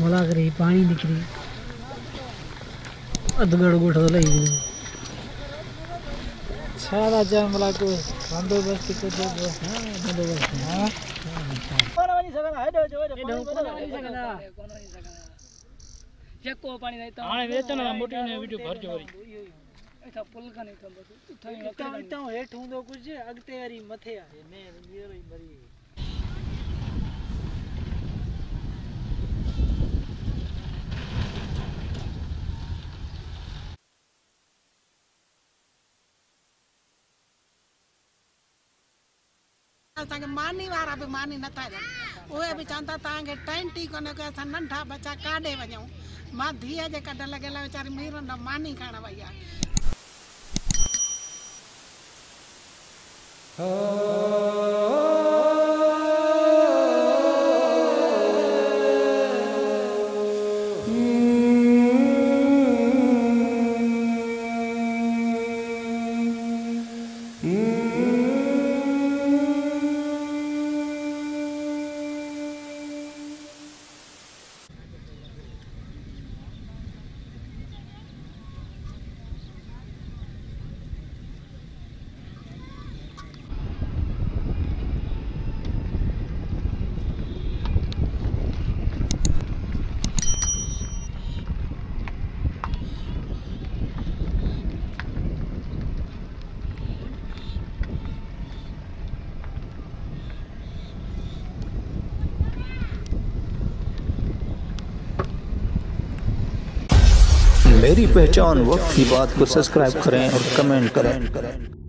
मला करे पानी दिख रही अधगड़ गोठ लगी सारा जान मला को बंदोबस्त को दे हां बंदोबस्त हां कोन वाली सगन है दो कोन वाली सगन चेको पानी नहीं तो हां वेचन मोटी ने वीडियो भर जो ऐसा पुल का नहीं तो तो हेठ हुंदो कुछ अगते वारी मथे आ ने वीरो मरी असांखे मानी वारा भी मानी नथा ॾियनि उहे भी चवंदा तव्हांखे टेंट ई कोन्हे की असां नंढा बच्चा काॾे वञूं मां धीअ जे कढ लॻियल वीचारी मीरनि मानी खाइण वई आहे मेरी पहचान वक्त की बात को सब्सक्राइब करें और कमेंट करें।